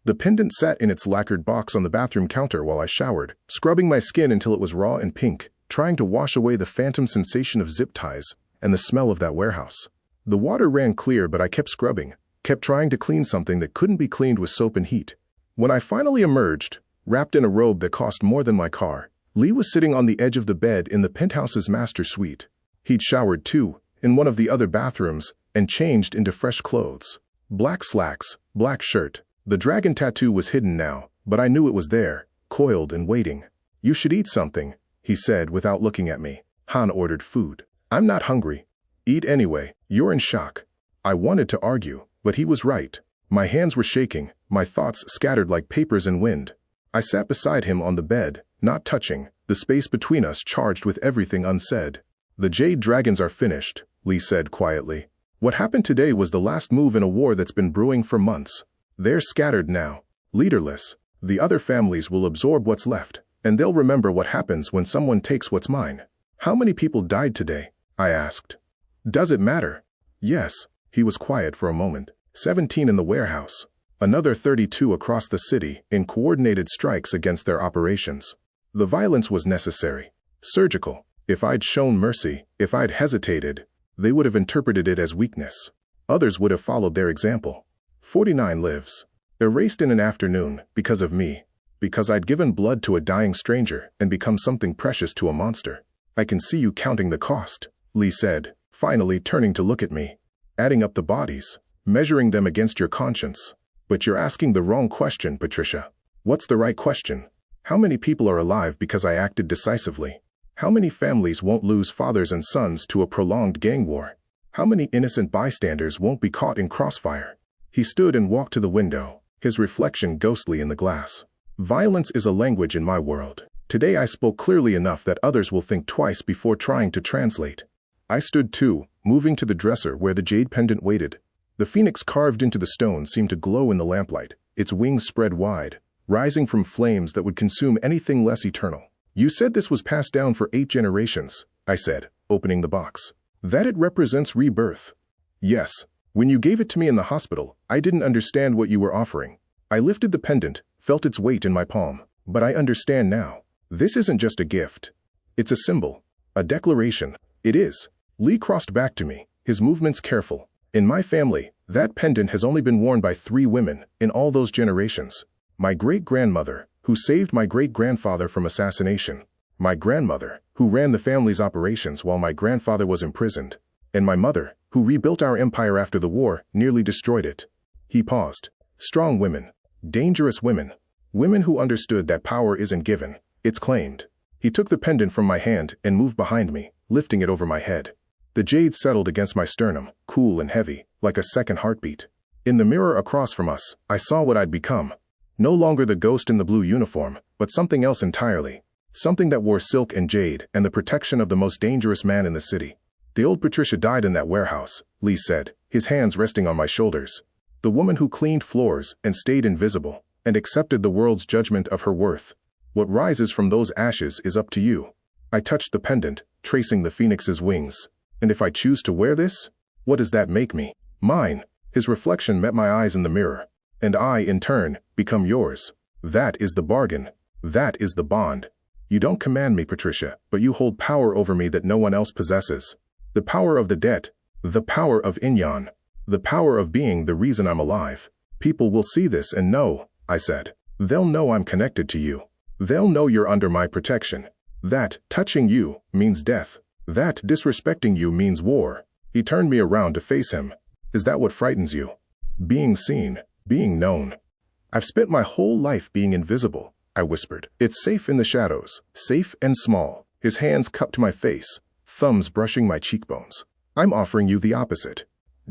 The pendant sat in its lacquered box on the bathroom counter while I showered, scrubbing my skin until it was raw and pink, trying to wash away the phantom sensation of zip ties and the smell of that warehouse. The water ran clear, but I kept scrubbing, kept trying to clean something that couldn't be cleaned with soap and heat. When I finally emerged, wrapped in a robe that cost more than my car, Lee was sitting on the edge of the bed in the penthouse's master suite. He'd showered too, in one of the other bathrooms, and changed into fresh clothes. Black slacks, black shirt. The dragon tattoo was hidden now, but I knew it was there, coiled and waiting. "You should eat something," he said without looking at me. Han ordered food. "I'm not hungry." "Eat anyway, you're in shock." I wanted to argue, but he was right. My hands were shaking, my thoughts scattered like papers in wind. I sat beside him on the bed, not touching, the space between us charged with everything unsaid. "The Jade Dragons are finished," Lee said quietly. "What happened today was the last move in a war that's been brewing for months. They're scattered now, leaderless. The other families will absorb what's left, and they'll remember what happens when someone takes what's mine." "How many people died today?" I asked. "Does it matter?" "Yes." He was quiet for a moment. 17 in the warehouse. Another 32 across the city in coordinated strikes against their operations. The violence was necessary. Surgical. If I'd shown mercy, if I'd hesitated, they would have interpreted it as weakness. Others would have followed their example. 49 lives. Erased in an afternoon, because of me. Because I'd given blood to a dying stranger and become something precious to a monster. "I can see you counting the cost," Lee said, finally turning to look at me. "Adding up the bodies, measuring them against your conscience. But you're asking the wrong question, Patricia." "What's the right question?" "How many people are alive because I acted decisively? How many families won't lose fathers and sons to a prolonged gang war? How many innocent bystanders won't be caught in crossfire?" He stood and walked to the window, his reflection ghostly in the glass. "Violence is a language in my world. Today I spoke clearly enough that others will think twice before trying to translate." I stood too, moving to the dresser where the jade pendant waited. The phoenix carved into the stone seemed to glow in the lamplight, its wings spread wide, rising from flames that would consume anything less eternal. "You said this was passed down for 8 generations, I said, opening the box. "That it represents rebirth." "Yes. When you gave it to me in the hospital, I didn't understand what you were offering. I lifted the pendant, felt its weight in my palm. But I understand now. This isn't just a gift. It's a symbol, a declaration. It is." Lee crossed back to me, his movements careful. "In my family, that pendant has only been worn by 3 women in all those generations. My great-grandmother, who saved my great-grandfather from assassination. My grandmother, who ran the family's operations while my grandfather was imprisoned. And my mother, who rebuilt our empire after the war, nearly destroyed it." He paused. "Strong women. Dangerous women. Women who understood that power isn't given, it's claimed." He took the pendant from my hand and moved behind me, lifting it over my head. The jade settled against my sternum, cool and heavy, like a second heartbeat. In the mirror across from us, I saw what I'd become. No longer the ghost in the blue uniform, but something else entirely. Something that wore silk and jade and the protection of the most dangerous man in the city. "The old Patricia died in that warehouse," Lee said, his hands resting on my shoulders. "The woman who cleaned floors and stayed invisible, and accepted the world's judgment of her worth. What rises from those ashes is up to you." I touched the pendant, tracing the phoenix's wings. "And if I choose to wear this, what does that make me?" "Mine." His reflection met my eyes in the mirror. "And I, in turn, become yours. That is the bargain. That is the bond. You don't command me, Patricia, but you hold power over me that no one else possesses. The power of the debt. The power of Inyan. The power of being the reason I'm alive. People will see this and know," I said. "They'll know I'm connected to you. They'll know you're under my protection. That touching you means death. That disrespecting you means war." He turned me around to face him. "Is that what frightens you? Being seen, being known?" "I've spent my whole life being invisible," I whispered. "It's safe in the shadows, safe and small." His hands cupped my face, thumbs brushing my cheekbones. "I'm offering you the opposite.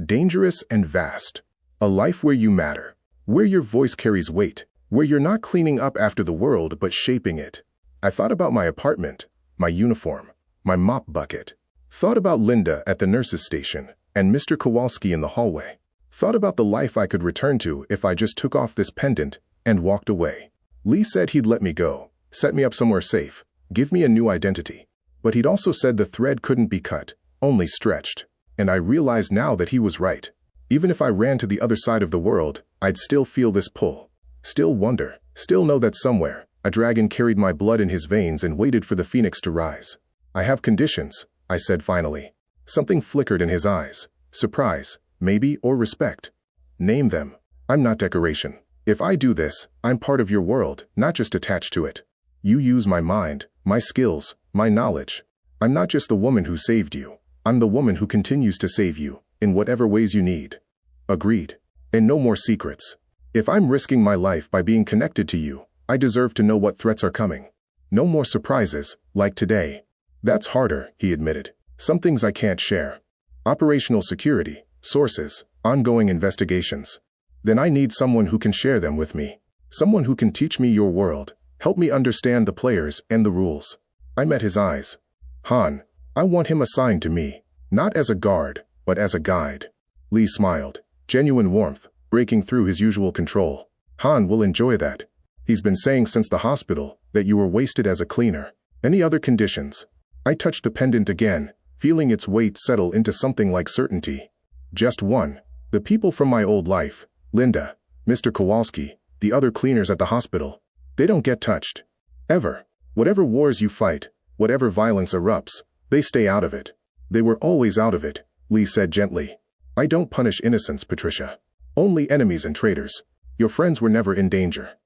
Dangerous and vast. A life where you matter, where your voice carries weight, where you're not cleaning up after the world but shaping it." I thought about my apartment, my uniform, my mop bucket. Thought about Linda at the nurse's station and Mr. Kowalski in the hallway. Thought about the life I could return to if I just took off this pendant and walked away. Lee said he'd let me go, set me up somewhere safe, give me a new identity. But he'd also said the thread couldn't be cut, only stretched. And I realized now that he was right. Even if I ran to the other side of the world, I'd still feel this pull. Still wonder, still know that somewhere, a dragon carried my blood in his veins and waited for the phoenix to rise. I have conditions, I said finally. Something flickered in his eyes. Surprise, maybe, or respect. Name them. I'm not decoration. If I do this, I'm part of your world, not just attached to it. You use my mind, my skills, my knowledge. I'm not just the woman who saved you. I'm the woman who continues to save you, in whatever ways you need. Agreed. And no more secrets. If I'm risking my life by being connected to you, I deserve to know what threats are coming. No more surprises, like today. That's harder, he admitted. Some things I can't share. Operational security, sources, ongoing investigations. Then I need someone who can share them with me. Someone who can teach me your world, help me understand the players and the rules. I met his eyes. Han, I want him assigned to me, not as a guard, but as a guide. Lee smiled, genuine warmth, breaking through his usual control. Han will enjoy that. He's been saying since the hospital that you were wasted as a cleaner. Any other conditions? I touched the pendant again, feeling its weight settle into something like certainty. Just one. The people from my old life, Linda, Mr. Kowalski, the other cleaners at the hospital, they don't get touched. Ever. Whatever wars you fight, whatever violence erupts, they stay out of it. They were always out of it, Lee said gently. I don't punish innocents, Patricia. Only enemies and traitors. Your friends were never in danger.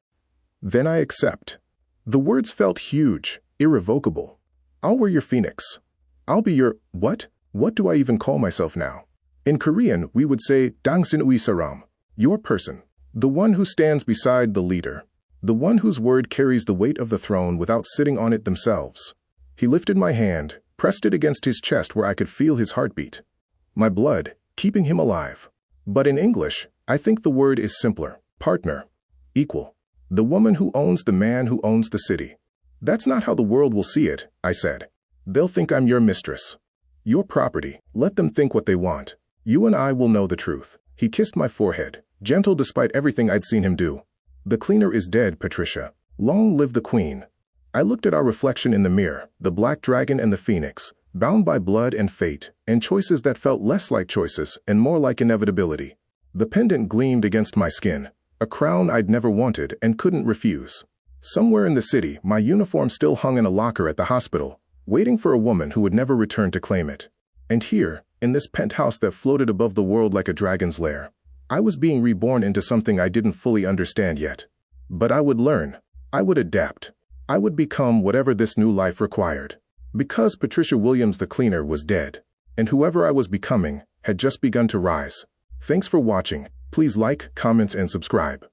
Then I accept. The words felt huge, irrevocable. I'll wear your phoenix. I'll be your, what? What do I even call myself now? In Korean, we would say, Dangsin ui saram, your person. The one who stands beside the leader. The one whose word carries the weight of the throne without sitting on it themselves. He lifted my hand, pressed it against his chest where I could feel his heartbeat. My blood, keeping him alive. But in English, I think the word is simpler. Partner. Equal. The woman who owns the man who owns the city. That's not how the world will see it, I said. They'll think I'm your mistress. Your property. Let them think what they want. You and I will know the truth. He kissed my forehead, gentle despite everything I'd seen him do. The cleaner is dead, Patricia. Long live the queen. I looked at our reflection in the mirror, the black dragon and the phoenix, bound by blood and fate, and choices that felt less like choices and more like inevitability. The pendant gleamed against my skin, a crown I'd never wanted and couldn't refuse. Somewhere in the city, my uniform still hung in a locker at the hospital, waiting for a woman who would never return to claim it. And here, in this penthouse that floated above the world like a dragon's lair, I was being reborn into something I didn't fully understand yet. But I would learn. I would adapt. I would become whatever this new life required. Because Patricia Williams the cleaner was dead, and whoever I was becoming had just begun to rise. Thanks for watching. Please like, comment, and subscribe.